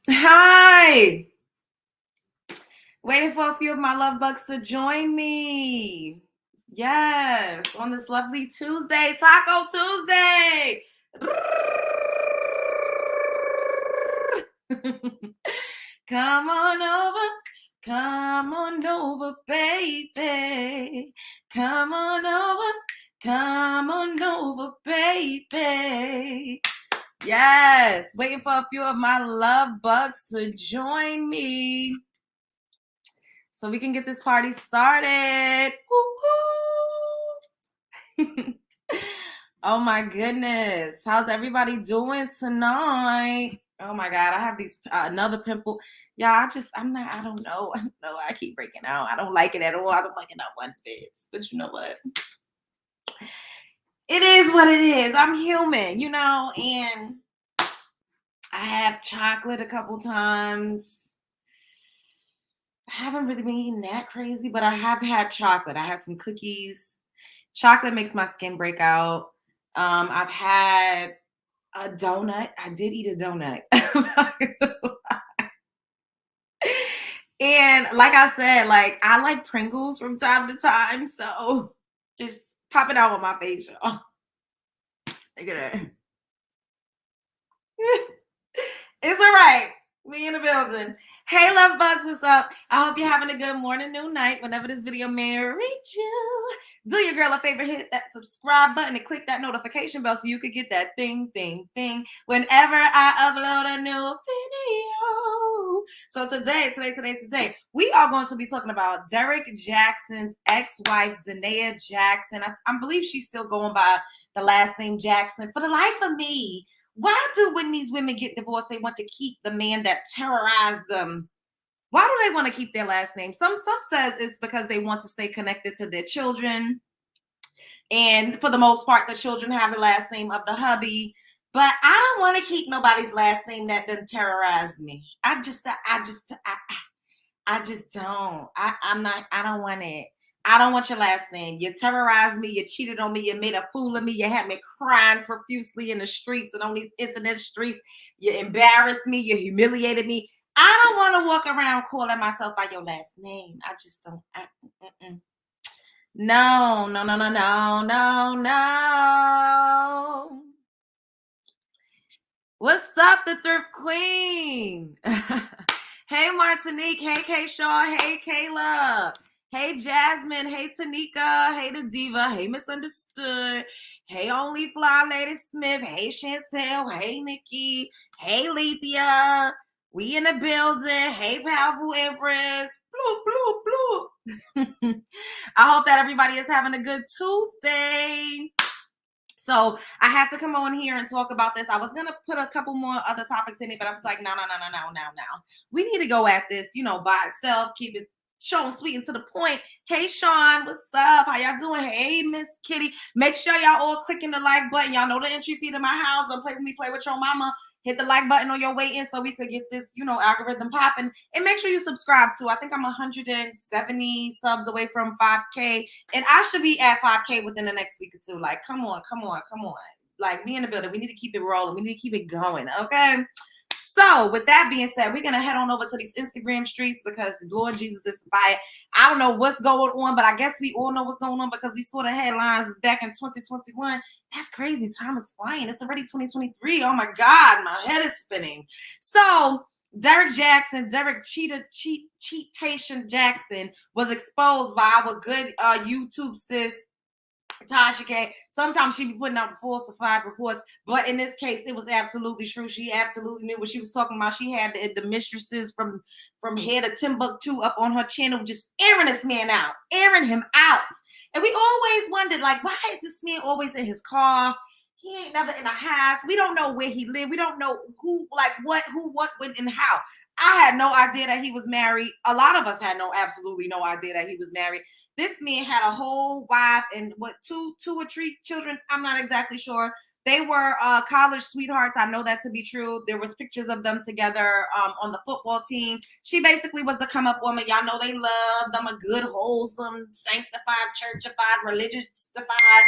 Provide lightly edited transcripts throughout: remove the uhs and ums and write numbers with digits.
Hi. Waiting for a few of my love bugs to join me. Yes, on this lovely Tuesday, Taco Tuesday. Come on over. Come on over, baby. Come on over. Come on over, baby. Yes, waiting for a few of my love bugs to join me so we can get this party started. Woo-hoo. Oh my goodness. How's everybody doing tonight? Oh my God, I have these another pimple. Yeah, I don't know. I don't know. I keep breaking out. I don't like it at all. I don't like it not one bit. But you know what? It is what it is. I'm human, and I had chocolate a couple times. I haven't really been eating that crazy, but I have had chocolate. I had some cookies. Chocolate makes my skin break out. I've had a donut. I did eat a donut. And like I said, like I like Pringles from time to time. So just pop it out on my face, y'all. Look at that. It's all right. We in the building. Hey, love bugs, what's up? I hope you're having a good morning, noon, night, whenever this video may reach you. Do your girl a favor, hit that subscribe button and click that notification bell so you could get that thing whenever I upload a new video. So today, we are going to be talking about Derrick Jaxn's ex-wife, Danaia Jaxn. I believe she's still going by the last name Jaxn. For the life of me, why do when these women get divorced, they want to keep the man that terrorized them? Why do they want to keep their last name? Some says it's because they want to stay connected to their children. And for the most part, the children have the last name of the hubby. But I don't want to keep nobody's last name that doesn't terrorize me. I just don't. I don't want it. I don't want your last name. You terrorized me. You cheated on me. You made a fool of me. You had me crying profusely in the streets and on these internet streets. You embarrassed me. You humiliated me. I don't want to walk around calling myself by your last name. I just don't. No, no, no, no, no, no, no. What's up, the Thrift Queen? Hey, Martinique. Hey, K. Shaw. Hey, Kayla. Hey, Jasmine. Hey, Tanika. Hey, the Diva. Hey, Misunderstood. Hey, Only Fly Lady Smith. Hey, Chantel. Hey, Nikki. Hey, Lethea. We in the building. Hey, Powerful Empress. Bloop, bloop, bloop. I hope that everybody is having a good Tuesday. So I had to come on here and talk about this. I was gonna put a couple more other topics in it, but I was like, no. We need to go at this, by itself, keep it short and sweet and to the point. Hey Sean, what's up? How y'all doing? Hey Miss Kitty. Make sure y'all all clicking the like button. Y'all know the entry fee to my house. Don't play with me, play with your mama. Hit the like button on your way in so we could get this, algorithm popping. And make sure you subscribe too. I think I'm 170 subs away from 5K. And I should be at 5K within the next week or two. Like, come on. Like, me in the building. We need to keep it rolling. We need to keep it going, okay? So, with that being said, we're going to head on over to these Instagram streets because Lord Jesus is fire. I don't know what's going on, but I guess we all know what's going on because we saw the headlines back in 2021. That's crazy. Time is flying. It's already 2023. Oh, my God. My head is spinning. So, Derrick Jaxn, Cheatation Jaxn was exposed by our good YouTube sis, Tasha K. Sometimes she be putting out falsified reports, but in this case, it was absolutely true. She absolutely knew what she was talking about. She had the mistresses from here to Timbuktu up on her channel, just airing this man out, airing him out. And we always wondered, like, why is this man always in his car? He ain't never in a house. We don't know where he lived. We don't know who, what, when, and how. I had no idea that he was married. A lot of us had absolutely no idea that he was married. This man had a whole wife and two or three children. I'm not exactly sure. They were college sweethearts. I know that to be true. There was pictures of them together on the football team. She basically was the come up woman. Y'all know they love them, a good, wholesome, sanctified, churchified, religious-ified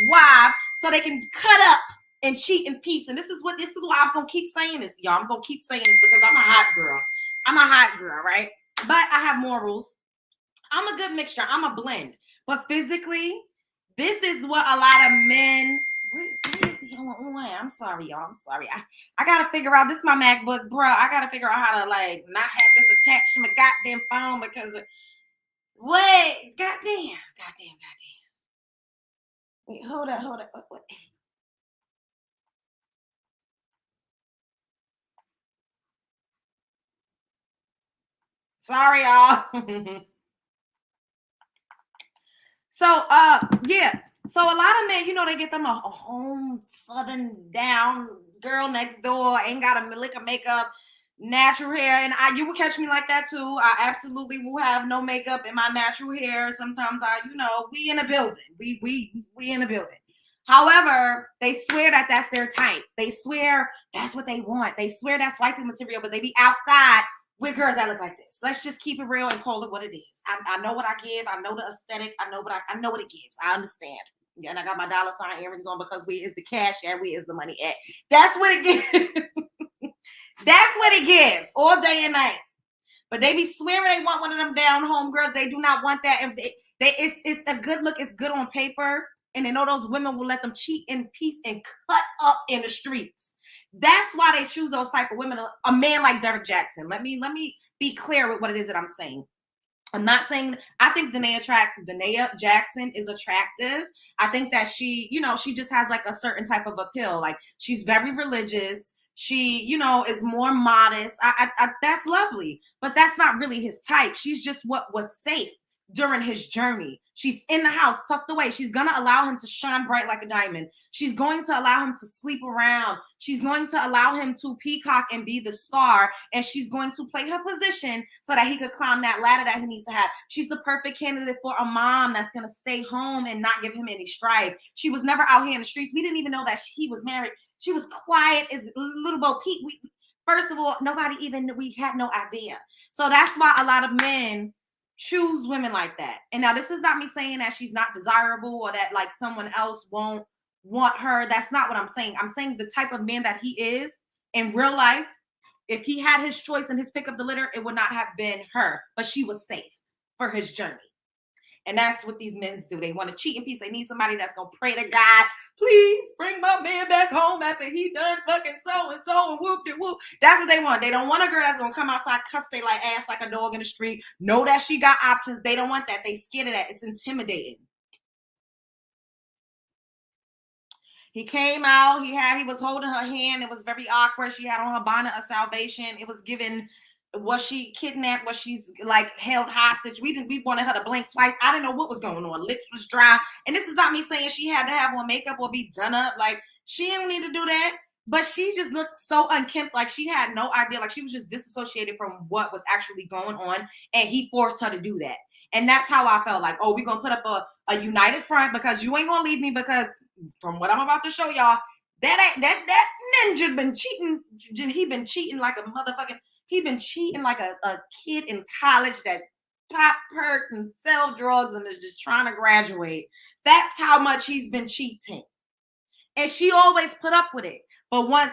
wife, so they can cut up and cheat in peace. And this is why I'm gonna keep saying this, y'all. I'm gonna keep saying this because I'm a hot girl. I'm a hot girl, right? But I have morals. I'm a good mixture. I'm a blend. But physically, this is what a lot of men. What is he on? I'm sorry, y'all. I'm sorry. I gotta figure out. This is my MacBook, bro. I gotta figure out how to like not have this attached to my goddamn phone because what? Goddamn. Wait, hold up. What? Sorry, y'all. So, yeah. So a lot of men, they get them a home southern down girl next door, ain't got a lick of makeup, natural hair, and you will catch me like that too. I absolutely will have no makeup in my natural hair. Sometimes we in a building, we in a building. However, they swear that that's their type. They swear that's what they want. They swear that's wifey material, but they be outside with girls that look like this. Let's just keep it real and call it what it is. I know what I give. I know the aesthetic. I know what it gives. I understand. Yeah, and I got my dollar sign earrings on because we is the cash and we is the money at. That's what it gives. That's what it gives all day and night. But they be swearing they want one of them down home girls. They do not want that. If it's a good look. It's good on paper. And they know those women will let them cheat in peace and cut up in the streets. That's why they choose those type of women. A man like Derrick Jaxn. Let me be clear with what it is that I'm saying. I'm not saying I think Danaia Jaxn is attractive. I think that she just has like a certain type of appeal. Like she's very religious. She, is more modest. That's lovely, but that's not really his type. She's just what was safe during his journey. She's in the house, tucked away. She's going to allow him to shine bright like a diamond. She's going to allow him to sleep around. She's going to allow him to peacock and be the star. And she's going to play her position so that he could climb that ladder that he needs to have. She's the perfect candidate for a mom that's going to stay home and not give him any strife. She was never out here in the streets. We didn't even know that he was married. She was quiet as little Bo Peep. First of all, we had no idea. So that's why a lot of men choose women like that. And now this is not me saying that she's not desirable or that like someone else won't want her. That's not what I'm saying. I'm saying the type of man that he is in real life, if he had his choice and his pick of the litter, it would not have been her, but she was safe for his journey. And that's what these men do. They want to cheat in peace. They need somebody that's going to pray to God. Please bring my man back home after he done fucking so and whoop de whoop. That's what they want. They don't want a girl that's going to come outside, cuss they like ass like a dog in the street. Know that she got options. They don't want that. They scared of that. It's intimidating. He came out. He was holding her hand. It was very awkward. She had on her bonnet of salvation. It was given. Was she kidnapped? Was she's like held hostage? We wanted her to blink twice. I didn't know what was going on. Lips was dry. And this is not me saying she had to have on makeup or be done up. Like she didn't need to do that. But she just looked so unkempt. Like she had no idea. Like she was just disassociated from what was actually going on. And he forced her to do that. And that's how I felt like, oh, we're going to put up a united front because you ain't going to leave me because from what I'm about to show y'all, that ninja been cheating. He been cheating like a motherfucking. He been cheating like a kid in college that pop perks and sell drugs and is just trying to graduate. That's how much he's been cheating. And she always put up with it. But once,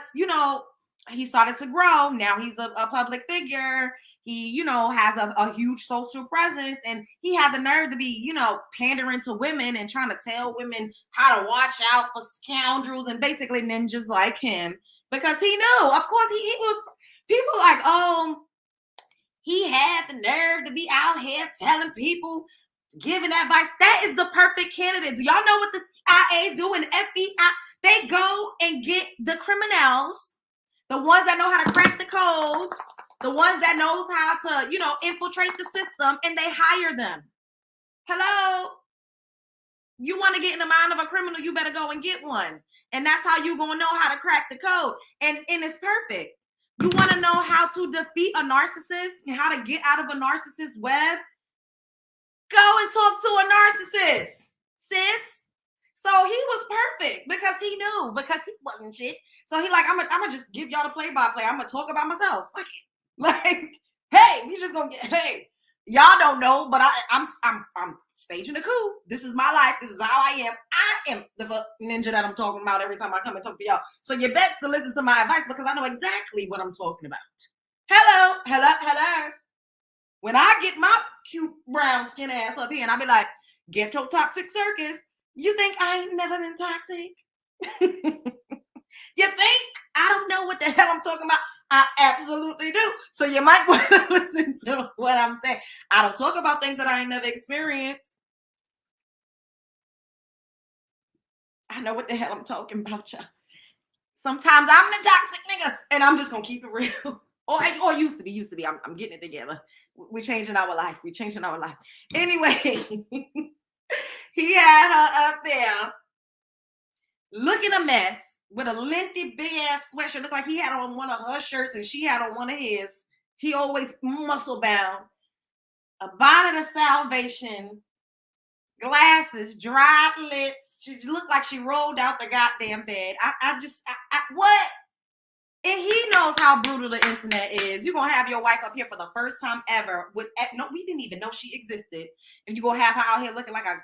he started to grow, now he's a public figure. He, has a huge social presence and he had the nerve to be, pandering to women and trying to tell women how to watch out for scoundrels and basically ninjas like him because he knew, of course, he was. People like, oh, he had the nerve to be out here telling people, giving advice. That is the perfect candidate. Do y'all know what the CIA do and FBI? They go and get the criminals, the ones that know how to crack the codes, the ones that knows how to, infiltrate the system, and they hire them. Hello? You want to get in the mind of a criminal, you better go and get one. And that's how you're going to know how to crack the code. And it's perfect. You want to know how to defeat a narcissist and how to get out of a narcissist web? Go and talk to a narcissist, sis. So he was perfect because he knew, because he wasn't shit. So he like, I'm gonna just give y'all the play-by-play. I'm gonna talk about myself. Fuck it. Like, hey, we just gonna get, hey, Y'all don't know, but I'm staging a coup. This is my life. This is how I am. I am the ninja that I'm talking about every time I come and talk to y'all. So you best to listen to my advice because I know exactly what I'm talking about. Hello. When I get my cute brown skin ass up here and I be like, ghetto toxic circus, you think I ain't never been toxic? You think I don't know what the hell I'm talking about? I absolutely do. So you might want to listen to what I'm saying. I don't talk about things that I ain't never experienced. I know what the hell I'm talking about, y'all. Sometimes I'm the toxic nigga, and I'm just gonna keep it real. Or used to be. I'm getting it together. We're changing our life. Anyway, he had her up there looking a mess with a lengthy big ass sweatshirt. Looked like he had on one of her shirts and she had on one of his. He always muscle bound. A bonnet of salvation, glasses, dried lips. She looked like she rolled out the goddamn bed. What? And he knows how brutal the internet is. You're going to have your wife up here for the first time ever. We didn't even know she existed. And you're going to have her out here looking like a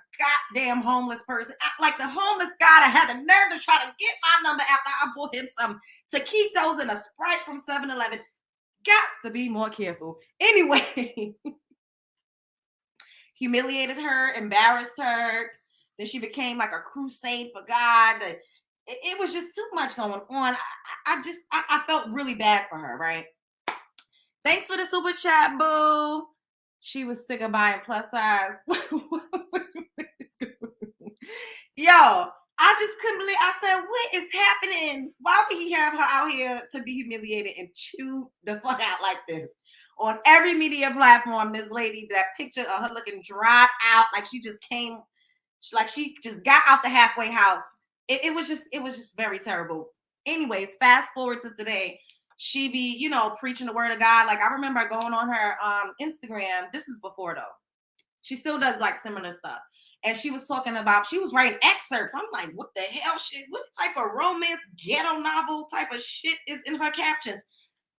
goddamn homeless person. Like the homeless guy that had the nerve to try to get my number after I bought him some taquitos and a Sprite from 7-Eleven. Got to be more careful. Anyway, humiliated her, embarrassed her. Then she became like a crusade for God. It was just too much going on. I felt really bad for her, right? Thanks for the super chat, boo. She was sick of buying plus size. Yo, I just couldn't believe. I said, what is happening? Why would he have her out here to be humiliated and chew the fuck out like this? On every media platform, this lady, that picture of her looking dried out, like she just came, like she just got out the halfway house. It was just very terrible. Anyways, fast forward to today. She be, preaching the word of God. Like I remember going on her Instagram. This is before though. She still does like similar stuff. And she was talking about, she was writing excerpts. I'm like, what the hell shit? What type of romance, ghetto novel type of shit is in her captions?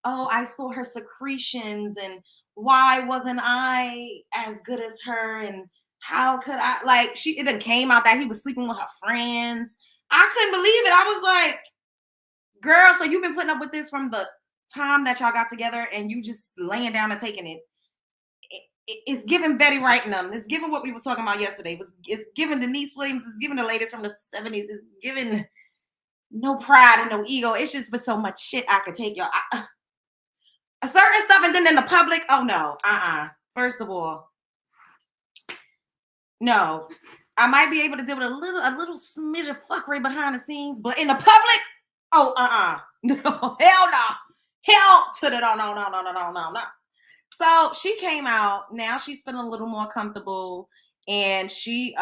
Oh, I saw her secretions and why wasn't I as good as her? And how could I, it done came out that he was sleeping with her friends. I couldn't believe it. I was like, girl, so you've been putting up with this from the time that y'all got together and you just laying down and taking it. It's giving Betty writing them. It's giving what we were talking about yesterday. It's giving Denise Williams. It's giving the ladies from the 70s. It's giving no pride and no ego. It's just been so much shit I could take, y'all. Certain stuff, and then in the public, oh no, First of all, no. I might be able to deal with a little smidge of fuckery behind the scenes, but in the public, no, hell no, hell to the no. So she came out. Now she's feeling a little more comfortable, and she,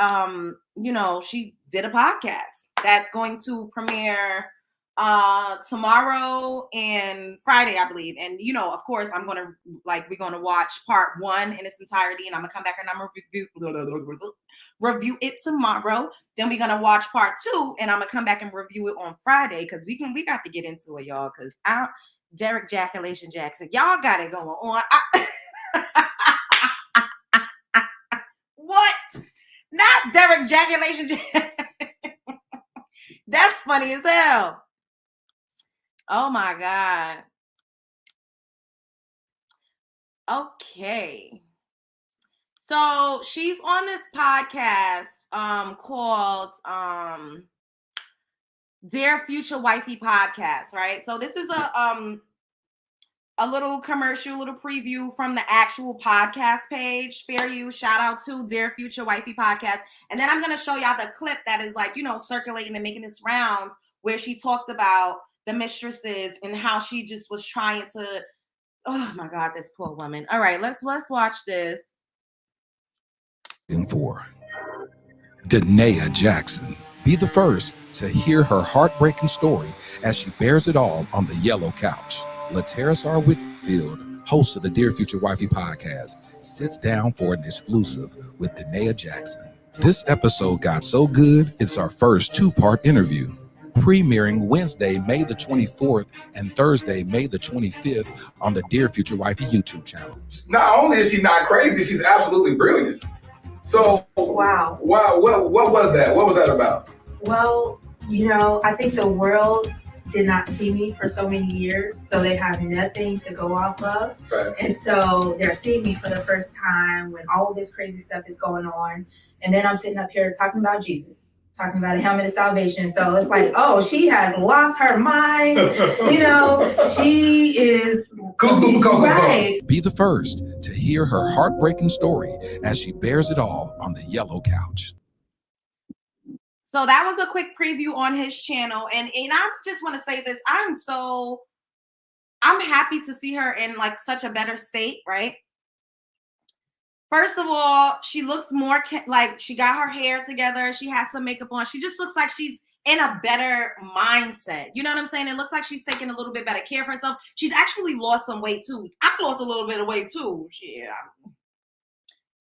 she did a podcast that's going to premiere tomorrow and Friday, I believe. And of course, we're gonna watch part 1 in its entirety, and I'm gonna come back and I'm gonna review it tomorrow. Then we're gonna watch part 2, and I'm gonna come back and review it on Friday because we got to get into it, y'all. Because Derrick Jaxn, y'all got it going on. What? Not Derrick Jaxn. That's funny as hell. Oh my God. Okay. So she's on this podcast called Dear Future Wifey Podcast, right? So this is a little commercial, little preview from the actual podcast page. Fair use. Shout out to Dear Future Wifey Podcast. And then I'm going to show y'all the clip that is circulating and making its rounds where she talked about the mistresses and how she just was trying to, oh my God, this poor woman. All right, let's watch this. For Danaia Jaxn, be the first to hear her heartbreaking story as she bears it all on the yellow couch. Lateris R. Whitfield, host of the Dear Future Wifey podcast, sits down for an exclusive with Danaia Jaxn. This episode got so good, it's our first 2-part interview. premiering Wednesday, May the 24th and Thursday, May the 25th on the Dear Future Wifey YouTube channel. Not only is she not crazy, she's absolutely brilliant. So, wow. What was that? What was that about? Well, I think the world did not see me for so many years, so they have nothing to go off of. Right. And so they're seeing me for the first time when all this crazy stuff is going on. And then I'm sitting up here talking about Jesus, talking about a helmet of salvation. So it's like, oh, she has lost her mind. She is right. Be the first to hear her heartbreaking story as she bears it all on the yellow couch. So that was a quick preview on his channel. And I just want to say this. I'm happy to see her in like such a better state, right? First of all, she looks more like she got her hair together. She has some makeup on. She just looks like she's in a better mindset. You know what I'm saying? It looks like she's taking a little bit better care of herself. She's actually lost some weight too. I've lost a little bit of weight too. Yeah.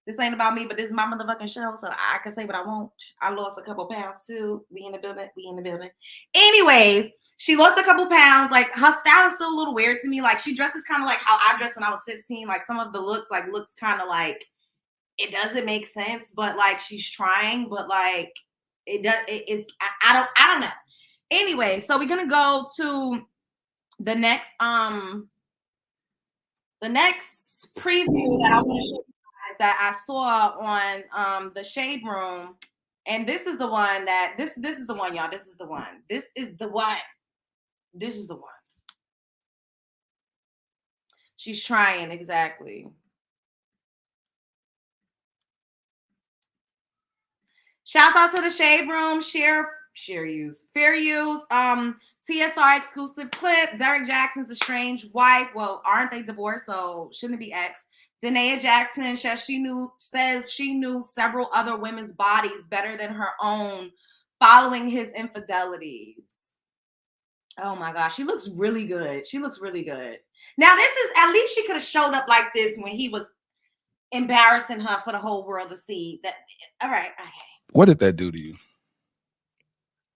This ain't about me, but this is my motherfucking show, so I can say what I want. I lost a couple pounds too. We in the building. Anyways, she lost a couple pounds. Like, her style is still a little weird to me. Like, she dresses kind of like how I dressed when I was 15. Like, some of the looks kind of like, it doesn't make sense, but like she's trying, but like it does. I don't know. Anyway, so we're gonna go to the next preview that I want to show you guys that I saw on the Shade Room, and this is the one that this is the one, y'all. This is the one. She's trying, exactly. Shouts out to the Shade Room, fair use. TSR exclusive clip. Derrick Jaxn's estranged wife. Well, aren't they divorced? So shouldn't it be ex? Danaia Jaxn says she knew several other women's bodies better than her own following his infidelities. Oh my gosh, she looks really good. Now this is, at least she could have showed up like this when he was embarrassing her for the whole world to see. That all right, okay. What did that do to you?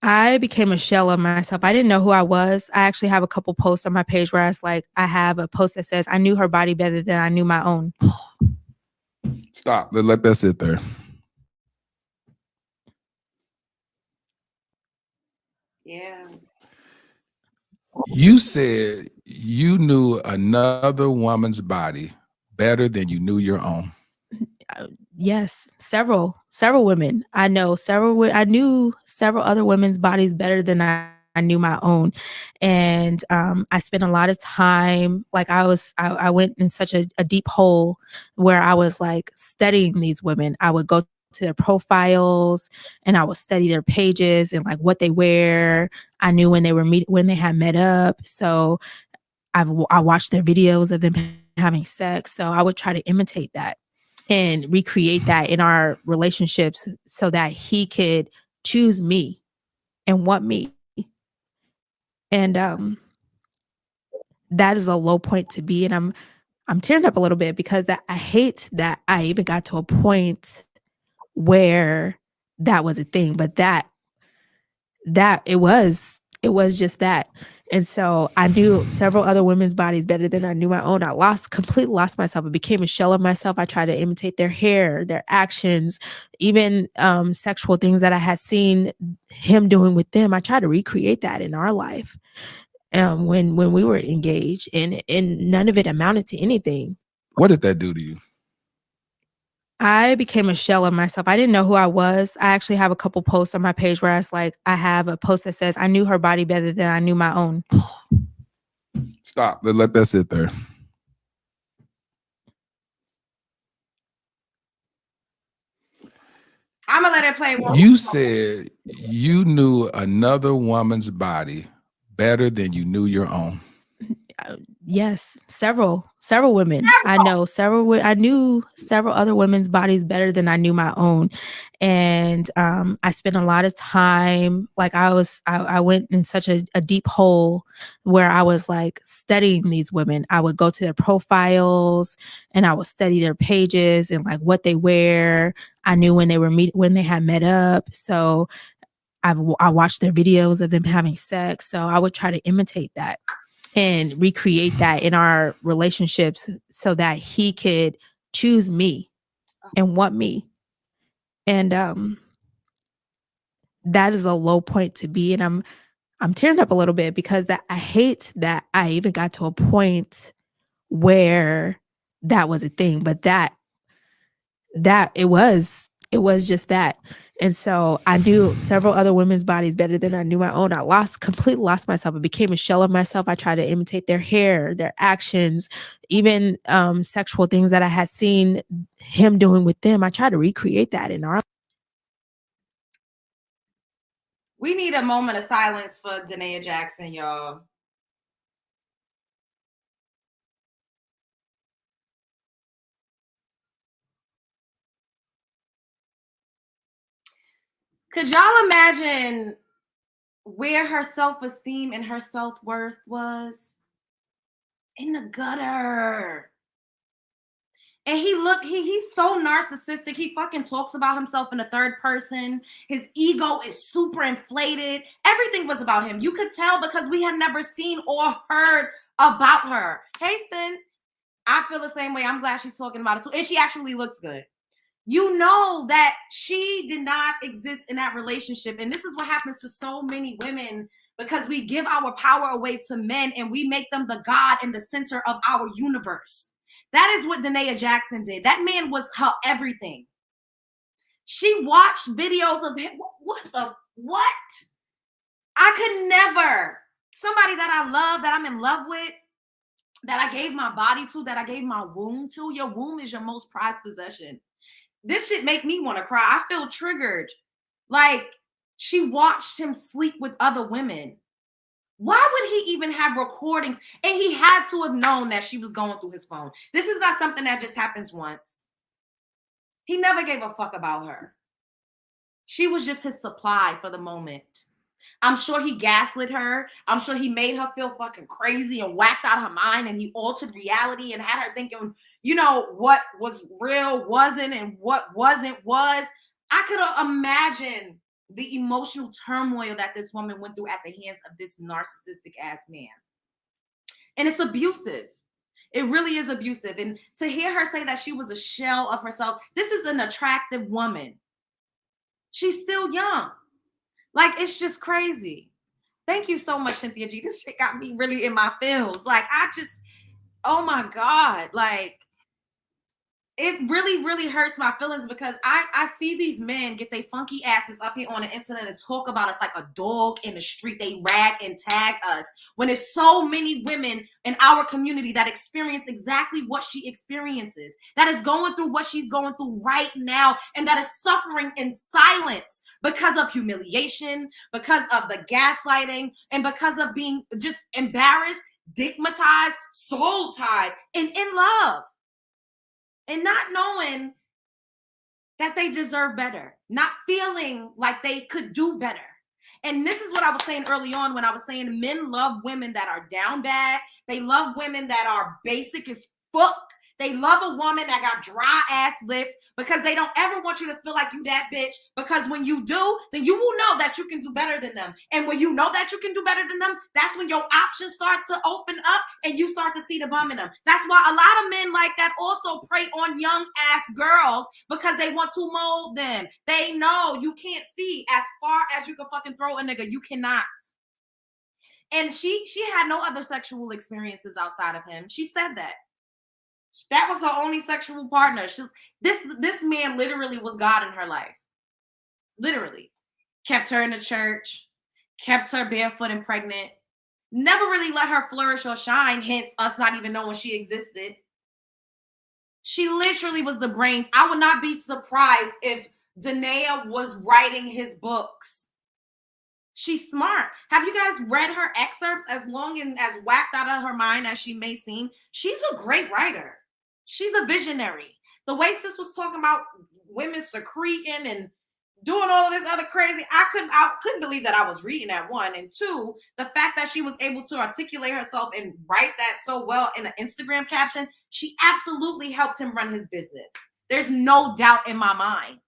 I became a shell of myself. I didn't know who I was. I actually have a couple posts on my page where I have a post that says, I knew her body better than I knew my own. Stop. Let that sit there. Yeah. You said you knew another woman's body better than you knew your own. Yes, several women. I knew several other women's bodies better than I knew my own. And I spent a lot of time, like I went in such a deep hole where I was like studying these women. I would go to their profiles and I would study their pages and like what they wear. I knew when they had met up. So I watched their videos of them having sex. So I would try to imitate that and recreate that in our relationships so that he could choose me and want me. And that is a low point to be. And I'm tearing up a little bit because I hate that I even got to a point where that was a thing, but that it was just that. And so I knew several other women's bodies better than I knew my own. I completely lost myself. I became a shell of myself. I tried to imitate their hair, their actions, even sexual things that I had seen him doing with them. I tried to recreate that in our life when we were engaged, and none of it amounted to anything. What did that do to you? I became a shell of myself. I didn't know who I was. I actually have a couple posts on my page where I have a post that says, I knew her body better than I knew my own. Stop. Let that sit there. I'm gonna let it play. You said you knew another woman's body better than you knew your own. Yes, several women. I knew several other women's bodies better than I knew my own. And I spent a lot of time, like I went in such a deep hole where I was like studying these women. I would go to their profiles and I would study their pages and like what they wear. I knew when they had met up. So I watched their videos of them having sex. So I would try to imitate that and recreate that in our relationships so that he could choose me and want me. And that is a low point to be. And I'm tearing up a little bit because that I hate that I even got to a point where that was a thing, but that it was just that. And so I knew several other women's bodies better than I knew my own. I completely lost myself. I became a shell of myself. I tried to imitate their hair, their actions, even sexual things that I had seen him doing with them. I tried to recreate that in our. We need a moment of silence for Danaia Jaxn, y'all. Could y'all imagine where her self-esteem and her self-worth was? In the gutter. And he's so narcissistic. He fucking talks about himself in the third person. His ego is super inflated. Everything was about him. You could tell because we had never seen or heard about her. Hey, Sin, I feel the same way. I'm glad she's talking about it too. And she actually looks good. You know that she did not exist in that relationship. And this is what happens to so many women because we give our power away to men and we make them the God in the center of our universe. That is what Danaia Jaxn did. That man was her everything. She watched videos of him. What? I could never. Somebody that I love, that I'm in love with, that I gave my body to, that I gave my womb to. Your womb is your most prized possession. This shit make me want to cry. I feel triggered. Like, she watched him sleep with other women. Why would he even have recordings? And he had to have known that she was going through his phone. This is not something that just happens once. He never gave a fuck about her. She was just his supply for the moment. I'm sure he gaslit her. I'm sure he made her feel fucking crazy and whacked out her mind, and he altered reality and had her thinking, you know, what was real wasn't and what wasn't was. I could imagine the emotional turmoil that this woman went through at the hands of this narcissistic ass man. And it's abusive. It really is abusive. And to hear her say that she was a shell of herself, this is an attractive woman. She's still young. Like, it's just crazy. Thank you so much, Cynthia G. This shit got me really in my feels. Like, oh my God. Like, it really, really hurts my feelings because I see these men get their funky asses up here on the internet and talk about us like a dog in the street. They rag and tag us when there's so many women in our community that experience exactly what she experiences, that is going through what she's going through right now, and that is suffering in silence because of humiliation, because of the gaslighting, and because of being just embarrassed, stigmatized, soul-tied, and in love. And not knowing that they deserve better, not feeling like they could do better. And this is what I was saying early on when I was saying men love women that are down bad. They love women that are basic as fuck. They love a woman that got dry ass lips because they don't ever want you to feel like you that bitch. Because when you do, then you will know that you can do better than them. And when you know that you can do better than them, that's when your options start to open up and you start to see the bum in them. That's why a lot of men like that also prey on young ass girls because they want to mold them. They know you can't see as far as you can fucking throw a nigga. You cannot. And she had no other sexual experiences outside of him. She said that. That was her only sexual partner. This man literally was God in her life. Literally. Kept her in the church. Kept her barefoot and pregnant. Never really let her flourish or shine, hence us not even knowing she existed. She literally was the brains. I would not be surprised if Danaia was writing his books. She's smart. Have you guys read her excerpts? As long and as whacked out of her mind as she may seem, she's a great writer. She's a visionary. The way sis was talking about women secreting and doing all of this other crazy, I couldn't believe that I was reading that, one. And two, the fact that she was able to articulate herself and write that so well in an Instagram caption, she absolutely helped him run his business. There's no doubt in my mind.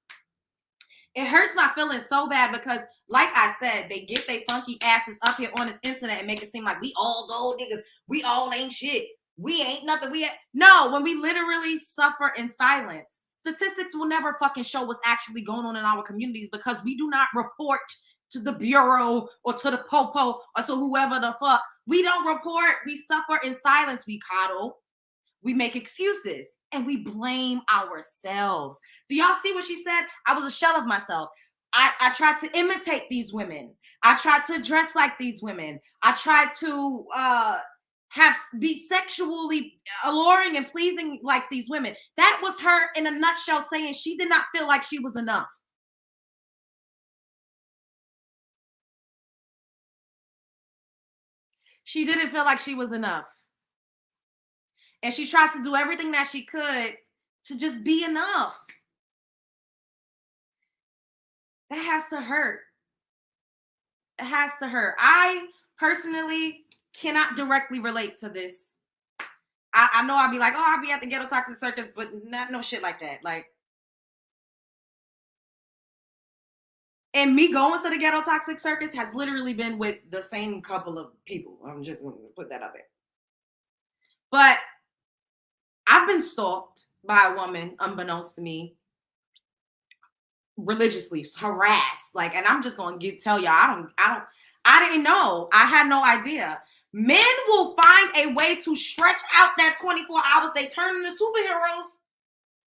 It hurts my feelings so bad because, like I said, they get their funky asses up here on this internet and make it seem like we all gold niggas. We all ain't shit. We ain't nothing. No, when we literally suffer in silence, statistics will never fucking show what's actually going on in our communities because we do not report to the bureau or to the popo or to whoever the fuck. We don't report. We suffer in silence. We coddle. We make excuses and we blame ourselves. Do y'all see what she said? I was a shell of myself. I tried to imitate these women. I tried to dress like these women. I tried to be sexually alluring and pleasing like these women. That was her in a nutshell saying she did not feel like she was enough. She didn't feel like she was enough. And she tried to do everything that she could to just be enough. That has to hurt. It has to hurt. I personally cannot directly relate to this. I know I'll be like, oh, I'll be at the ghetto toxic circus, but not no shit like that. Like, and me going to the ghetto toxic circus has literally been with the same couple of people. I'm just gonna put that out there. But I've been stalked by a woman, unbeknownst to me, religiously harassed. Like, and I'm just gonna tell y'all, I didn't know. I had no idea. Men will find a way to stretch out that 24 hours. They turn into superheroes.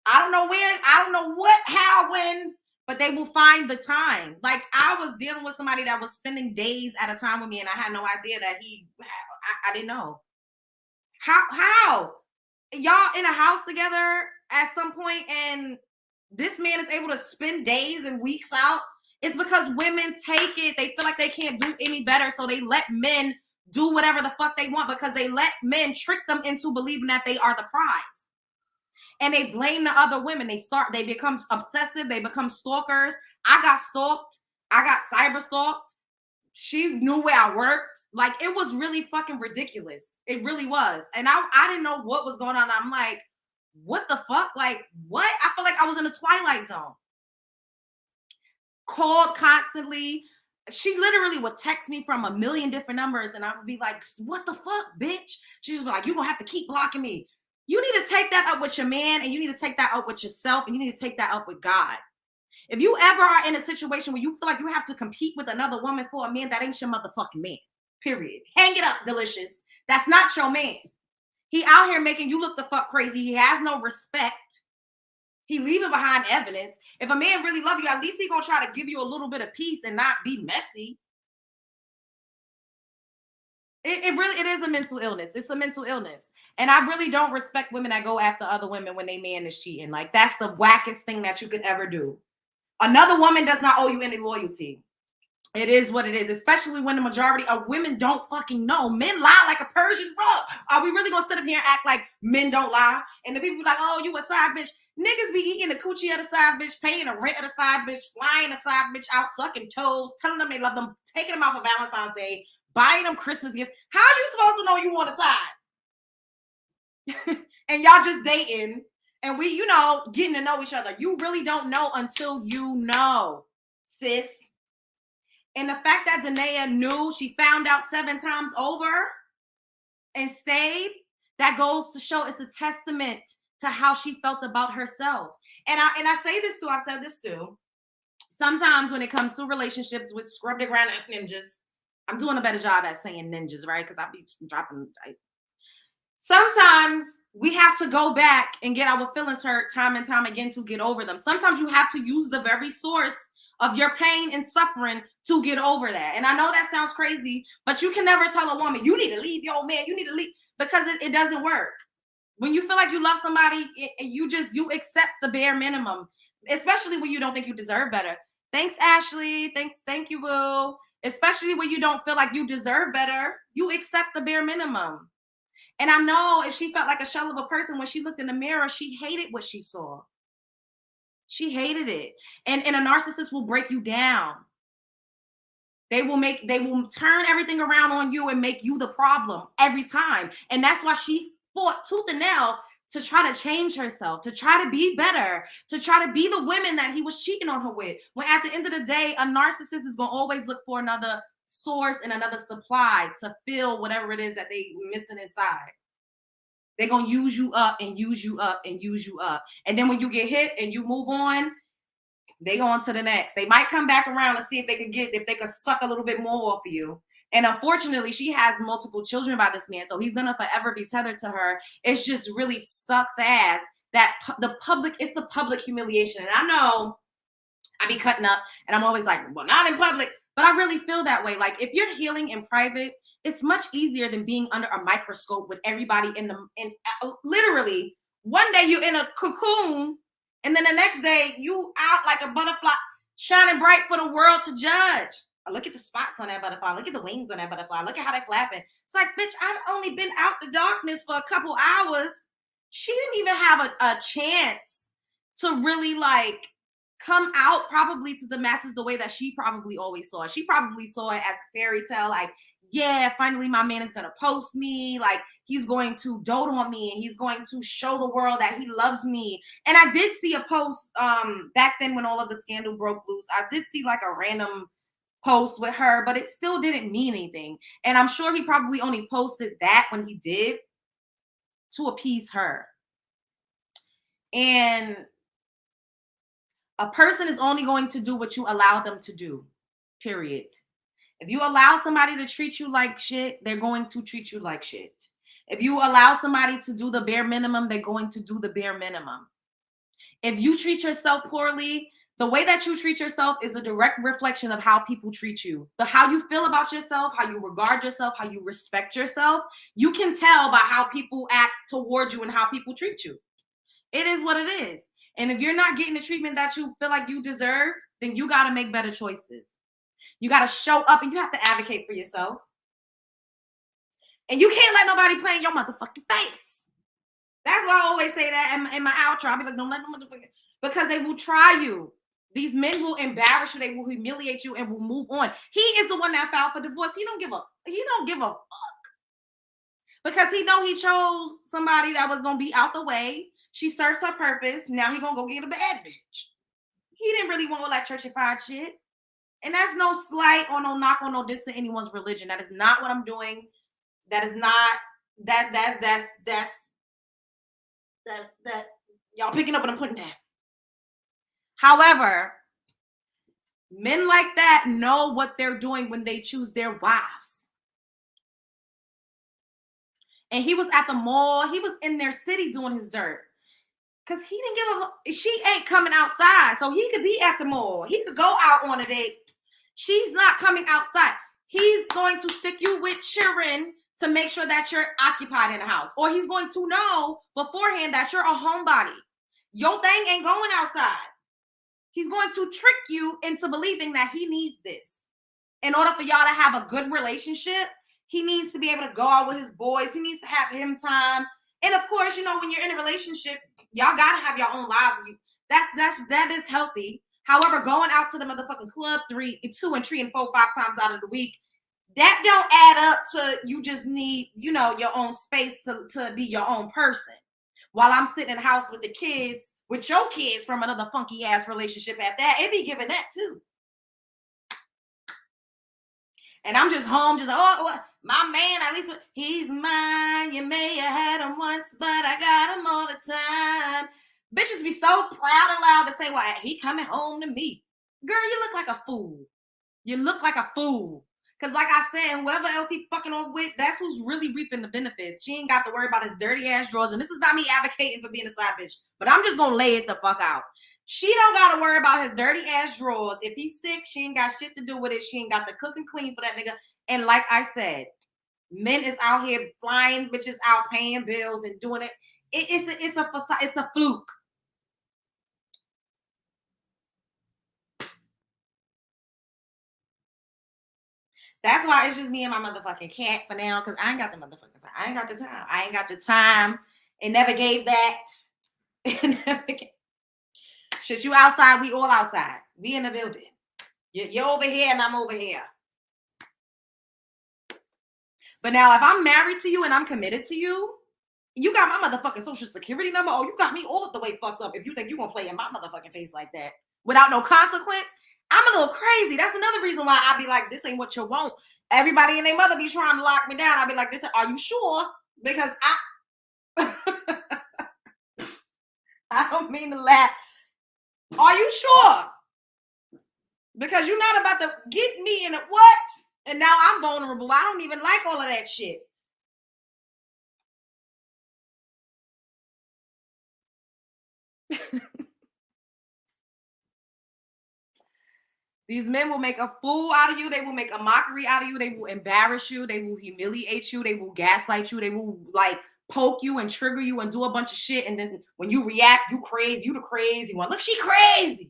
I don't know where, I don't know what, how, when, but they will find the time. Like, I was dealing with somebody that was spending days at a time with me, and I had no idea that I didn't know. How? Y'all in a house together at some point, and this man is able to spend days and weeks out. It's because women take it. They feel like they can't do any better, so they let men do whatever the fuck they want because they let men trick them into believing that they are the prize. And they blame the other women. They become obsessive. They become stalkers. I got stalked. I got cyber stalked. She knew where I worked. Like, it was really fucking ridiculous. It really was. And I didn't know what was going on. I'm like, what the fuck? Like, what? I feel like I was in a twilight zone. Called constantly. She literally would text me from a million different numbers, and I would be like, what the fuck, bitch? She'd just be like, you're gonna have to keep blocking me. You need to take that up with your man, and you need to take that up with yourself, and you need to take that up with God. If you ever are in a situation where you feel like you have to compete with another woman for a man, that ain't your motherfucking man. Period. Hang it up, Delicious. That's not your man. He out here making you look the fuck crazy. He has no respect. He leaving behind evidence. If a man really love you, at least he gonna try to give you a little bit of peace and not be messy. It is a mental illness. It's a mental illness. And I really don't respect women that go after other women when they man is cheating. Like, that's the wackest thing that you could ever do. Another woman does not owe you any loyalty. It is what it is, especially when the majority of women don't fucking know. Men lie like a Persian rug. Are we really gonna sit up here and act like men don't lie? And the people be like, oh, you a side bitch. Niggas be eating the coochie of the side bitch, paying the rent of the side bitch, flying the side bitch out, sucking toes, telling them they love them, taking them out for Valentine's Day, buying them Christmas gifts. How are you supposed to know you on the side? And y'all just dating, and we, getting to know each other. You really don't know until you know, sis. And the fact that Danaia knew, she found out 7 times over and stayed, that goes to show it's a testament to how she felt about herself. And I say this too, I've said this too. Sometimes when it comes to relationships with scrubbed around ass ninjas, I'm doing a better job at saying ninjas, right? Because I be dropping. Sometimes we have to go back and get our feelings hurt time and time again to get over them. Sometimes you have to use the very source of your pain and suffering to get over that. And I know that sounds crazy, but you can never tell a woman, you need to leave your man, you need to leave, because it doesn't work. When you feel like you love somebody, you accept the bare minimum, especially when you don't think you deserve better. Thanks, Ashley. Thank you, Will. Especially when you don't feel like you deserve better, you accept the bare minimum. And I know if she felt like a shell of a person, when she looked in the mirror, she hated what she saw. She hated it. And a narcissist will break you down. They will turn everything around on you and make you the problem every time. And that's why she fought tooth and nail to try to change herself, to try to be better, to try to be the women that he was cheating on her with. When at the end of the day, a narcissist is going to always look for another source and another supply to fill whatever it is that they missing inside. They're going to use you up and use you up and use you up. And then when you get hit and you move on, they go on to the next. They might come back around and see if they could suck a little bit more off of you. And unfortunately, she has multiple children by this man, so he's gonna forever be tethered to her. It's just really sucks ass that it's the public humiliation. And I know I be cutting up and I'm always like, well, not in public, but I really feel that way. Like if you're healing in private, it's much easier than being under a microscope with everybody literally one day you're in a cocoon and then the next day you out like a butterfly shining bright for the world to judge. Look at the spots on that butterfly. Look at the wings on that butterfly. Look at how they flapping. It's like, bitch, I'd only been out the darkness for a couple hours. She didn't even have a chance to really like come out probably to the masses the way that she probably always saw it. She probably saw it as a fairy tale, like, yeah, finally my man is going to post me. Like he's going to dote on me and he's going to show the world that he loves me. And I did see a post back then when all of the scandal broke loose. I did see like a random post with her, but it still didn't mean anything. And I'm sure he probably only posted that when he did to appease her. And a person is only going to do what you allow them to do, period. If you allow somebody to treat you like shit, they're going to treat you like shit. If you allow somebody to do the bare minimum, they're going to do the bare minimum. If you treat yourself poorly, the way that you treat yourself is a direct reflection of how people treat you. How you feel about yourself, how you regard yourself, how you respect yourself. You can tell by how people act toward you and how people treat you. It is what it is. And if you're not getting the treatment that you feel like you deserve, then you got to make better choices. You got to show up and you have to advocate for yourself. And you can't let nobody play in your motherfucking face. That's why I always say that in my outro. I'll be like, don't let them motherfucking, because they will try you. These men will embarrass you. They will humiliate you and will move on. He is the one that filed for divorce. He don't give a fuck. Because he know he chose somebody that was going to be out the way. She served her purpose. Now he going to go get a bad bitch. He didn't really want all that churchified shit. And that's no slight or no knock or no diss to anyone's religion. That is not what I'm doing. That is not that y'all picking up what I'm putting down. However, men like that know what they're doing when they choose their wives. And he was at the mall. He was in their city doing his dirt. Because he didn't give a... She ain't coming outside. So he could be at the mall. He could go out on a date. She's not coming outside. He's going to stick you with children to make sure that you're occupied in the house. Or he's going to know beforehand that you're a homebody. Your thing ain't going outside. He's going to trick you into believing that he needs this. In order for y'all to have a good relationship, he needs to be able to go out with his boys. He needs to have him time. And of course, you know, when you're in a relationship, y'all got to have your own lives. That is healthy. However, going out to the motherfucking club 2 and 3 and 4, 5 times out of the week, that don't add up to you just need, you know, your own space to be your own person. While I'm sitting in the house with the kids, with your kids from another funky ass relationship at that, it be giving that too. And I'm just home, just, my man, at least he's mine. You may have had him once, but I got him all the time. Bitches be so proud and loud to say, well, he coming home to me. Girl, you look like a fool. You look like a fool. Because like I said, whoever else he fucking off with, that's who's really reaping the benefits. She ain't got to worry about his dirty ass drawers. And this is not me advocating for being a side bitch, but I'm just going to lay it the fuck out. She don't got to worry about his dirty ass drawers. If he's sick, she ain't got shit to do with it. She ain't got to cook and clean for that nigga. And like I said, men is out here flying bitches out, paying bills and doing it. It's a fluke. That's why it's just me and my motherfucking cat for now, because I ain't got the motherfucking time. I ain't got the time. I ain't got the time. It never gave that. Shit, you outside, we all outside. We in the building. You're over here and I'm over here. But now if I'm married to you and I'm committed to you, You got my motherfucking social security number? Oh, you got me all the way fucked up if you think you're gonna play in my motherfucking face like that without no consequence. I'm a little crazy. That's another reason why I be like, this ain't what you want. Everybody and their mother be trying to lock me down. I be like, this, are you sure? Because I don't mean to laugh. Are you sure? Because you're not about to get me in a what? And now I'm vulnerable. I don't even like all of that shit. These men will make a fool out of you. They will make a mockery out of you. They will embarrass you. They will humiliate you. They will gaslight you. They will like poke you and trigger you and do a bunch of shit. And then when you react, you crazy. You the crazy one. Look, she crazy.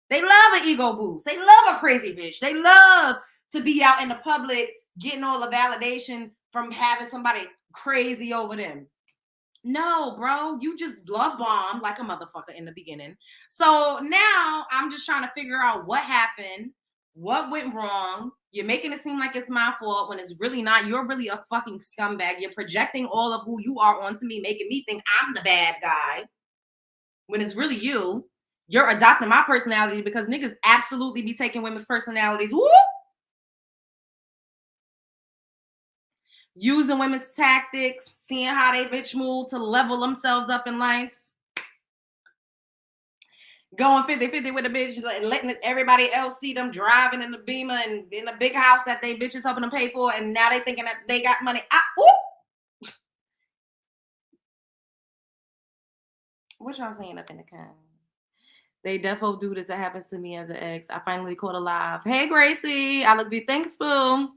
They love an ego boost. They love a crazy bitch. They love to be out in the public getting all the validation from having somebody crazy over them. No, bro, you just love bombed like a motherfucker in the beginning. So now I'm just trying to figure out what happened, what went wrong. You're making it seem like it's my fault when it's really not. You're really a fucking scumbag. You're projecting all of who you are onto me, making me think I'm the bad guy when it's really you. You're adopting my personality because niggas absolutely be taking women's personalities. Whoop! Using women's tactics, seeing how they bitch move to level themselves up in life. Going 50-50 with a bitch, letting everybody else see them driving in the Beamer and in a big house that they bitches helping them pay for, and now they thinking that they got money. What y'all saying up in the comments? They defo do this. That happens to me as an ex. I finally caught alive. Hey, Gracie. I look good. Thanks, boo.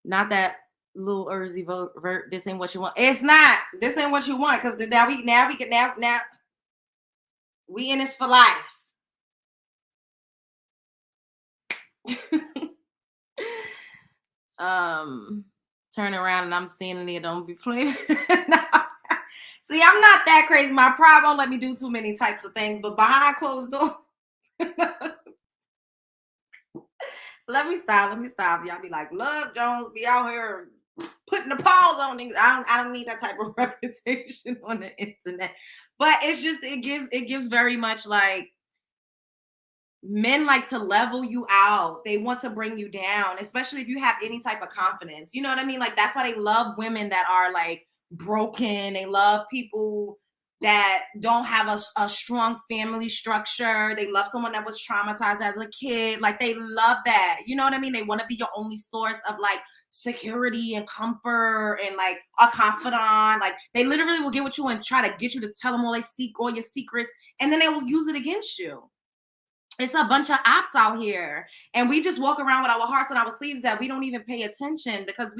Not that little Urzy vert. This ain't what you want. It's not. This ain't what you want because now we in this for life. Turn around and I'm seeing it. Don't be playing. See, I'm not that crazy. My pride won't let me do too many types of things, but behind closed doors. Let me stop. Y'all be like, Love Jones be out here putting the paws on things. I don't need that type of reputation on the internet. But it's just it gives very much like men like to level you out. They want to bring you down, especially if you have any type of confidence. You know what I mean? Like that's why they love women that are like broken. They love people that don't have a strong family structure. They love someone that was traumatized as a kid. Like they love that. You know what I mean? They want to be your only source of like security and comfort and like a confidant. Like they literally will get with you and try to get you to tell them all your secrets, and then they will use it against you. It's a bunch of ops out here, and we just walk around with our hearts on our sleeves that we don't even pay attention because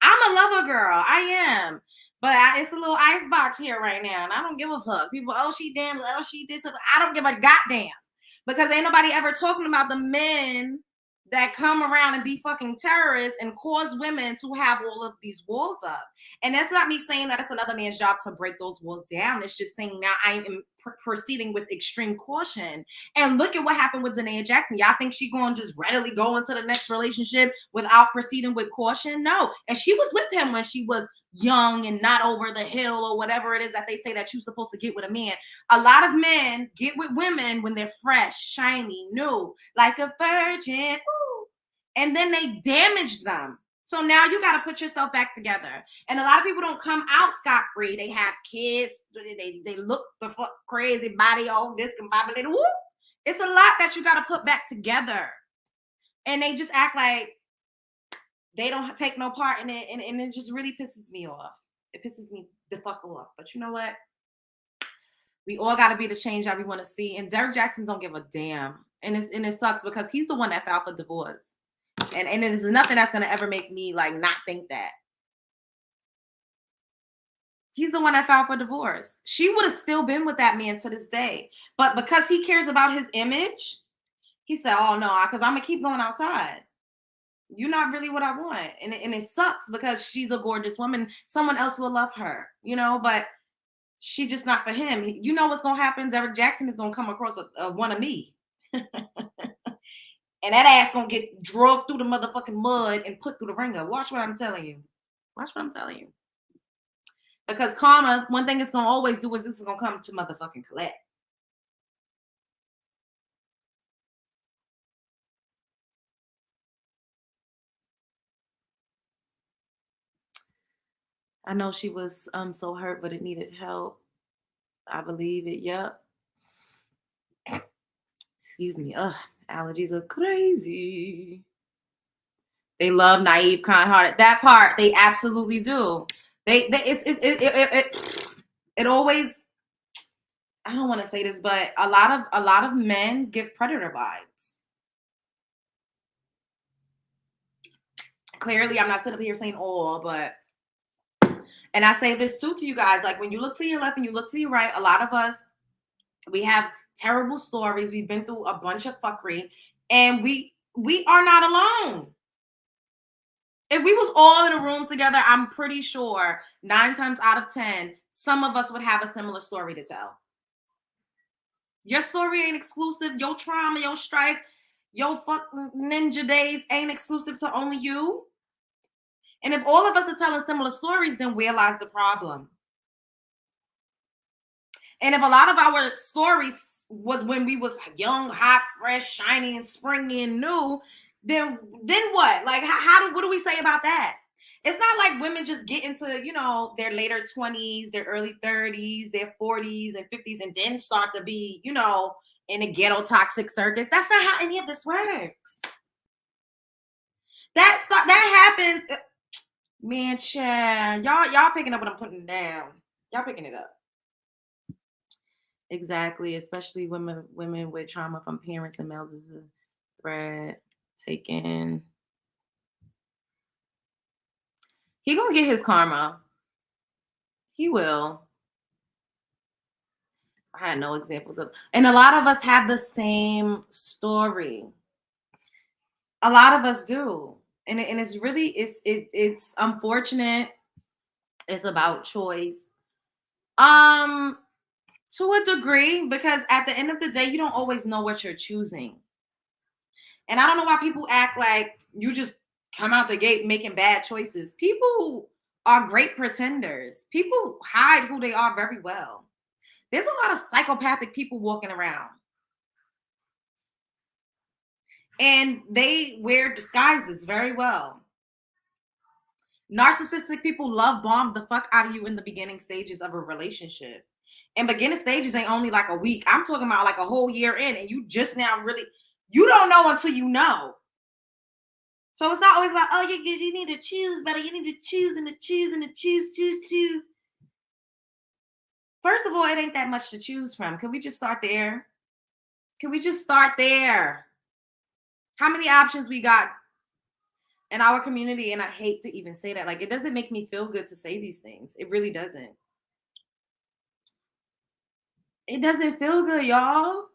I'm a lover girl. I am. But it's a little icebox here right now, and I don't give a fuck. People, oh, she damn, oh, she this. I don't give a goddamn because ain't nobody ever talking about the men that come around and be fucking terrorists and cause women to have all of these walls up. And that's not me saying that it's another man's job to break those walls down. It's just saying now I am proceeding with extreme caution. And look at what happened with Danaia Jaxn. Y'all think she going to just readily go into the next relationship without proceeding with caution? No. And she was with him when she was young and not over the hill or whatever it is that they say that you're supposed to get with a man. A lot of men get with women when they're fresh, shiny, new, like a virgin. Ooh. And then they damage them. So now you got to put yourself back together. And a lot of people don't come out scot-free. They have kids. They look the fuck crazy, body all discombobulated. Woo! It's a lot that you got to put back together. And they just act like they don't take no part in it. And it just really pisses me off. It pisses me the fuck off. But you know what? We all got to be the change that we want to see. And Derrick Jaxn don't give a damn. And it sucks because he's the one that filed for divorce. And there's nothing that's going to ever make me like not think that. He's the one that filed for divorce. She would have still been with that man to this day. But because he cares about his image, he said, oh, no, because I'm going to keep going outside. You're not really what I want. And it sucks because she's a gorgeous woman. Someone else will love her, you know, but she just not for him. You know what's going to happen? Derrick Jaxn is going to come across a one of me. And that ass going to get drugged through the motherfucking mud and put through the ringer. Watch what I'm telling you. Watch what I'm telling you. Because karma, one thing it's gonna always do is it's gonna come to motherfucking collect. I know she was so hurt, but it needed help. I believe it. Yep. Excuse me. Ugh, allergies are crazy. They love naive, kind-hearted. That part they absolutely do. It always. I don't want to say this, but a lot of men give predator vibes. Clearly, I'm not sitting up here saying all, but, and I say this too to you guys, like when you look to your left and you look to your right, a lot of us, we have terrible stories. We've been through a bunch of fuckery, and we are not alone. If we was all in a room together, I'm pretty sure 9 times out of 10, some of us would have a similar story to tell. Your story ain't exclusive. Your trauma, your strife, your fucking ninja days ain't exclusive to only you. And if all of us are telling similar stories, then where lies the problem? And if a lot of our stories was when we was young, hot, fresh, shiny, and springy and new, then what? Like, what do we say about that? It's not like women just get into, their later 20s, their early 30s, their 40s and 50s, and then start to be, in a ghetto toxic circus. That's not how any of this works. That happens. Man, child, y'all picking up what I'm putting down. Y'all picking it up. Exactly, especially women with trauma from parents and males is a thread taken. He gonna get his karma. He will. I had no examples of, and a lot of us have the same story. A lot of us do, and it's really it's unfortunate. It's about choice, to a degree, because at the end of the day, you don't always know what you're choosing. And I don't know why people act like you just come out the gate making bad choices. People are great pretenders. People hide who they are very well. There's a lot of psychopathic people walking around. And they wear disguises very well. Narcissistic people love bomb the fuck out of you in the beginning stages of a relationship. And beginning stages ain't only like a week. I'm talking about like a whole year in, and you just now really, you don't know until you know. So it's not always about, oh, you need to choose better. You need to choose and to choose and to choose. First of all, it ain't that much to choose from. Can we just start there? How many options we got in our community? And I hate to even say that. Like, it doesn't make me feel good to say these things. It really doesn't. It doesn't feel good, y'all.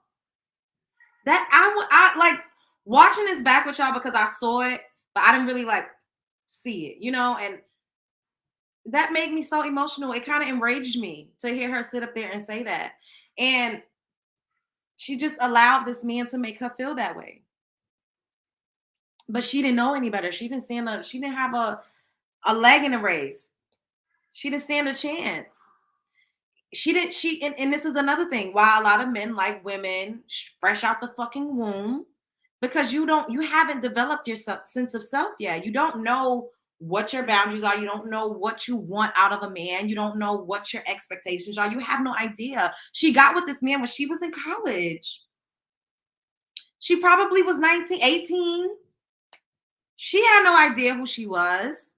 That I like watching this back with y'all because I saw it, but I didn't really like see it, and that made me so emotional. It kind of enraged me to hear her sit up there and say that. And she just allowed this man to make her feel that way. But she didn't know any better. She didn't have a leg in the race. She didn't stand a chance. And this is another thing why a lot of men like women fresh out the fucking womb, because you haven't developed your sense of self yet. You don't know what your boundaries are. You don't know what you want out of a man. You don't know what your expectations are. You have no idea. She got with this man when she was in college. She probably was 19, 18. She had no idea who she was.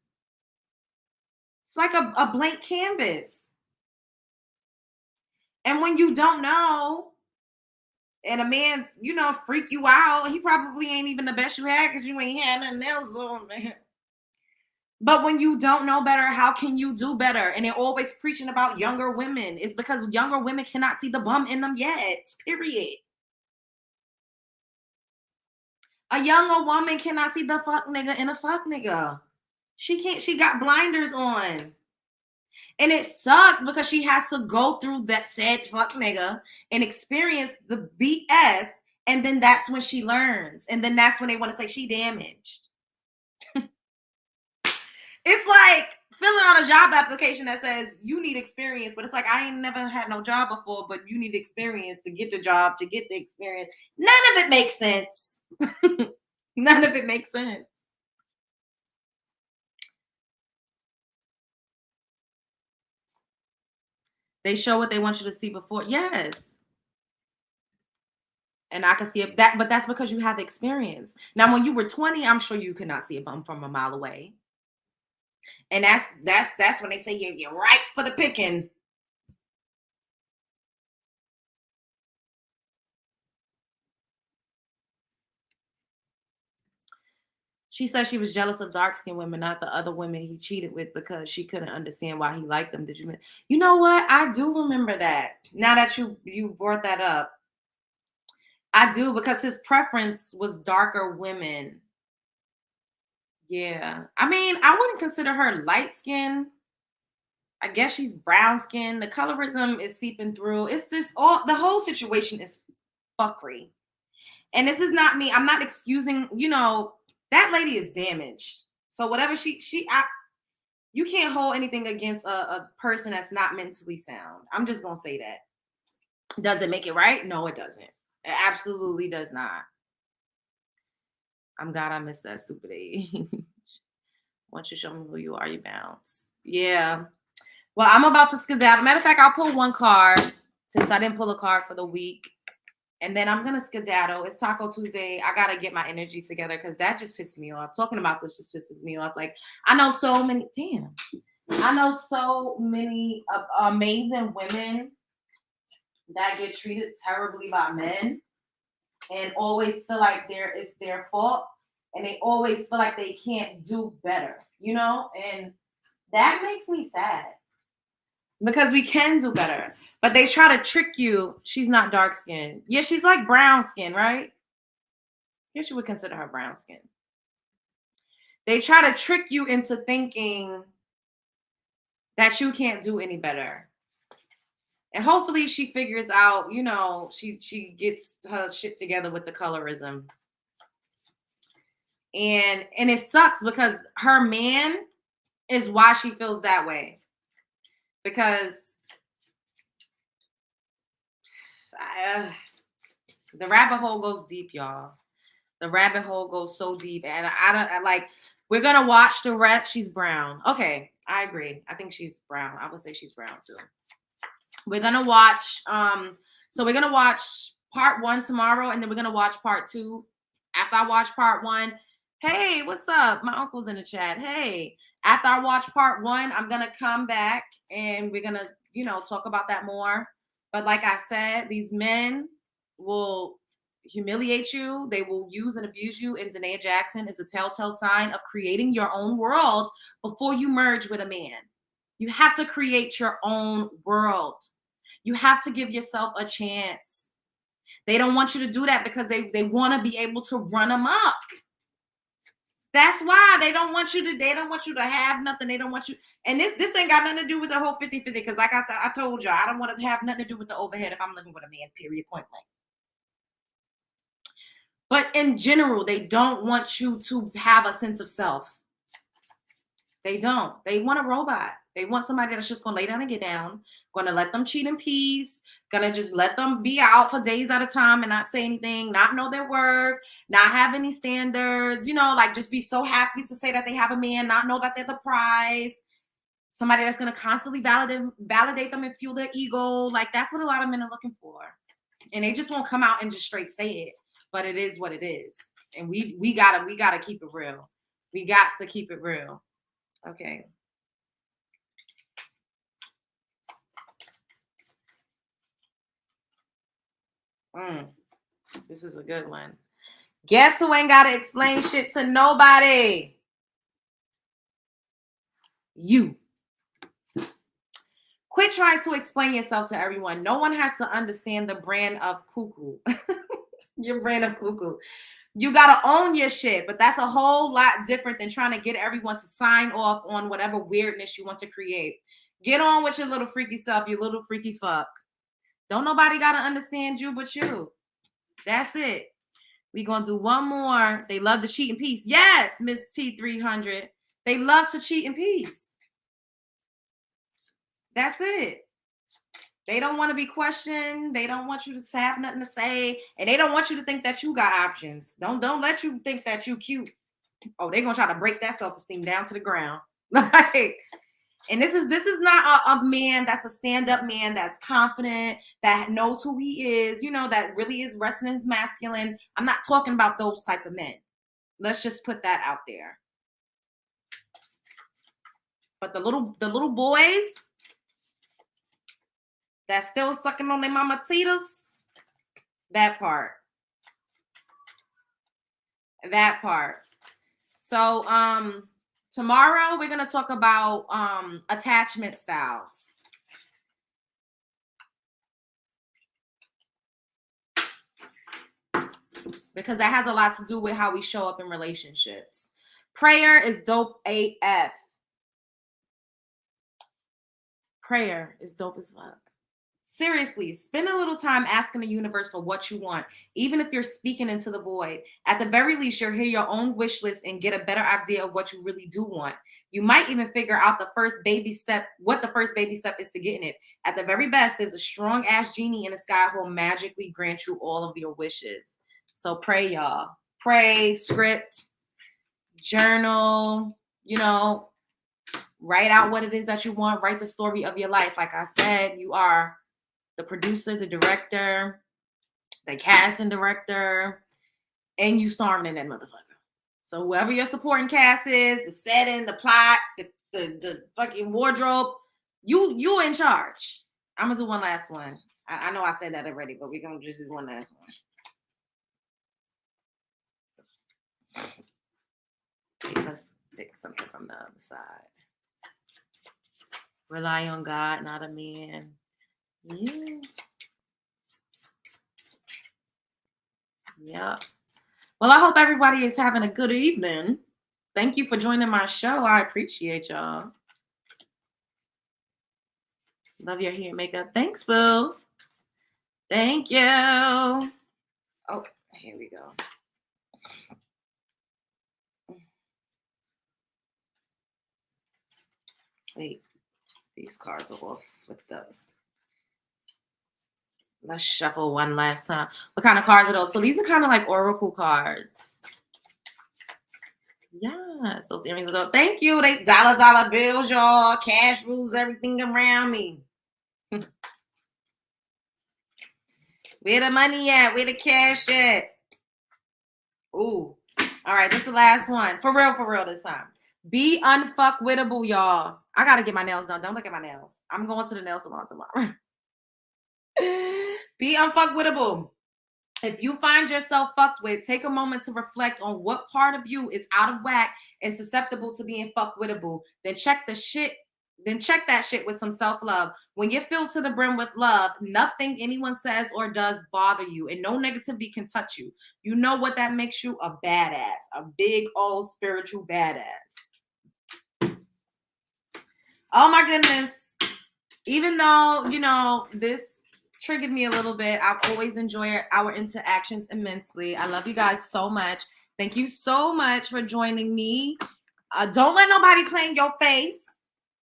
It's like a blank canvas. And when you don't know, and a man, freak you out, he probably ain't even the best you had because you ain't had nothing else going, man. But when you don't know better, how can you do better? And they're always preaching about younger women. It's because younger women cannot see the bum in them yet, period. A younger woman cannot see the fuck nigga in a fuck nigga. She got blinders on. And it sucks because she has to go through that said fuck nigga and experience the BS. And then that's when she learns. And then that's when they want to say she damaged. It's like, filling out a job application that says you need experience, but it's like, I ain't never had no job before, but you need experience to get the job, to get the experience. None of it makes sense. None of it makes sense. They show what they want you to see before. Yes. And I can see it, but that's because you have experience. Now, when you were 20, I'm sure you could not see a bum from a mile away. And that's when they say you're ripe for the picking. She said she was jealous of dark-skinned women, not the other women he cheated with, because she couldn't understand why he liked them. Did you? You know what? I do remember that. Now that you brought that up, I do, because his preference was darker women. Yeah, I mean, I wouldn't consider her light skinned. I guess she's brown skinned. The colorism is seeping through. It's this all. The whole situation is fuckery. And this is not me. I'm not excusing. That lady is damaged. So whatever you can't hold anything against a person that's not mentally sound. I'm just gonna say that. Does it make it right? No, it doesn't. It absolutely does not. I'm glad I missed that stupid age. Once you show me who you are, you bounce. Yeah. Well, I'm about to skedaddle. Matter of fact, I'll pull one card since I didn't pull a card for the week. And then I'm going to skedaddle. It's Taco Tuesday. I got to get my energy together because that just pissed me off. Talking about this just pisses me off. Like, I know so many amazing women that get treated terribly by men and always feel like it's their fault. And they always feel like they can't do better, And that makes me sad. Because we can do better. But they try to trick you. She's not dark skinned. Yeah, she's like brown skin, right? Yes, you would consider her brown skin. They try to trick you into thinking that you can't do any better. And hopefully she figures out, she gets her shit together with the colorism. And it sucks because her man is why she feels that way. Because the rabbit hole goes deep, y'all. The rabbit hole goes so deep. And we're going to watch the rest. She's brown. Okay, I agree. I think she's brown. I would say she's brown too. We're going to watch, so we're going to watch part 1 tomorrow, and then we're going to watch part 2. After I watch part 1, hey, what's up? My uncle's in the chat. Hey, after I watch part 1, I'm going to come back and we're going to, talk about that more. But like I said, these men will humiliate you. They will use and abuse you. And Danaia Jaxn is a telltale sign of creating your own world before you merge with a man. You have to create your own world. You have to give yourself a chance. They don't want you to do that because they want to be able to run amok. That's why they don't want you to have nothing. They don't want you. And this ain't got nothing to do with the whole 50-50 because I told you, I don't want to have nothing to do with the overhead if I'm living with a man, period, point blank. But in general, they don't want you to have a sense of self. They don't. They want a robot. They want somebody that's just going to lay down and get down, going to let them cheat in peace, going to just let them be out for days at a time and not say anything, not know their worth, not have any standards, just be so happy to say that they have a man, not know that they're the prize. Somebody that's going to constantly validate them and fuel their ego. Like, that's what a lot of men are looking for. And they just won't come out and just straight say it. But it is what it is. And we gotta keep it real. We got to keep it real. Okay. This is a good one. Guess who ain't got to explain shit to nobody? You. Quit trying to explain yourself to everyone. No one has to understand the brand of cuckoo. Your brand of cuckoo. You got to own your shit, but that's a whole lot different than trying to get everyone to sign off on whatever weirdness you want to create. Get on with your little freaky self, you little freaky fuck. Don't nobody got to understand you but you. That's it. We're going to do one more. They love to cheat in peace. Yes, Miss T300. They love to cheat in peace. That's it. They don't want to be questioned. They don't want you to have nothing to say. And they don't want you to think that you got options. Don't let you think that you cute. Oh, they're gonna try to break that self-esteem down to the ground. Like, and this is not a man that's a stand-up man that's confident, that knows who he is, you know, that really is resting in his masculine. I'm not talking about those type of men. Let's just put that out there. But the little boys that's still sucking on their mama tetas, that part. So tomorrow we're gonna talk about attachment styles. Because that has a lot to do with how we show up in relationships. Prayer is dope AF. Prayer is dope as fuck. Seriously, spend a little time asking the universe for what you want, even if you're speaking into the void. At the very least, you'll hear your own wish list and get a better idea of what you really do want. You might even figure out the first baby step, what the first baby step is to getting it. At the very best, there's a strong ass genie in the sky who will magically grant you all of your wishes. So pray, y'all. Pray, script, journal, you know, write out what it is that you want. Write the story of your life. Like I said, you are the producer, the director, the casting director, and you starring in that motherfucker. So whoever your supporting cast is, the setting, the plot, the fucking wardrobe, you in charge. I'm gonna do one last one. I know I said that already, but we're gonna just do one last one. Let's pick something from the other side. Rely on God, not a man. Yeah. Well, I hope everybody is having a good evening. Thank you for joining my show. I appreciate y'all. Love your hair and makeup. Thanks, boo. Thank you. Oh, here we go. Wait, these cards are all flipped up. Let's shuffle one last time. What kind of cards are those? So these are kind of like oracle cards. Yes, those earrings are dope. Thank you. They dollar bills, y'all. Cash rules everything around me. Where the money at? Where the cash at? Ooh. All right, this is the last one. For real this time. Be unfuckwittable, y'all. I gotta get my nails done. Don't look at my nails. I'm going to the nail salon tomorrow. Be unfuckwittable. If you find yourself fucked with, take a moment to reflect on what part of you is out of whack and susceptible to being fuckwittable. Then check that shit with some self-love. When you're filled to the brim with love, nothing anyone says or does bother you, and no negativity can touch you. You know what that makes you? A badass, a big old spiritual badass. Oh my goodness. Even though, you know, this triggered me a little bit, I've always enjoyed our interactions immensely. I love you guys so much. Thank you so much for joining me. Don't let nobody play in your face.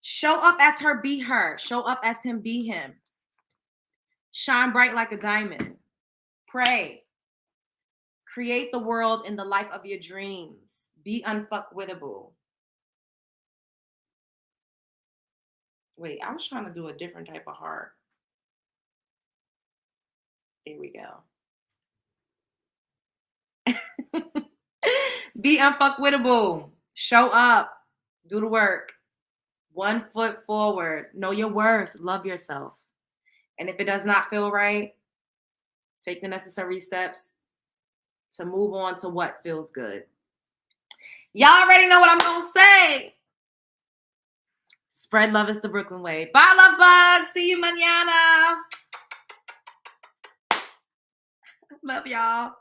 Show up as her, be her. Show up as him, be him. Shine bright like a diamond. Pray. Create the world in the life of your dreams. Be unfuckwittable. Wait, I was trying to do a different type of heart. Here we go. Be unfuckwittable. Show up. Do the work. 1 foot forward. Know your worth. Love yourself. And if it does not feel right, take the necessary steps to move on to what feels good. Y'all already know what I'm going to say. Spread love is the Brooklyn way. Bye, love bugs. See you mañana. Love y'all.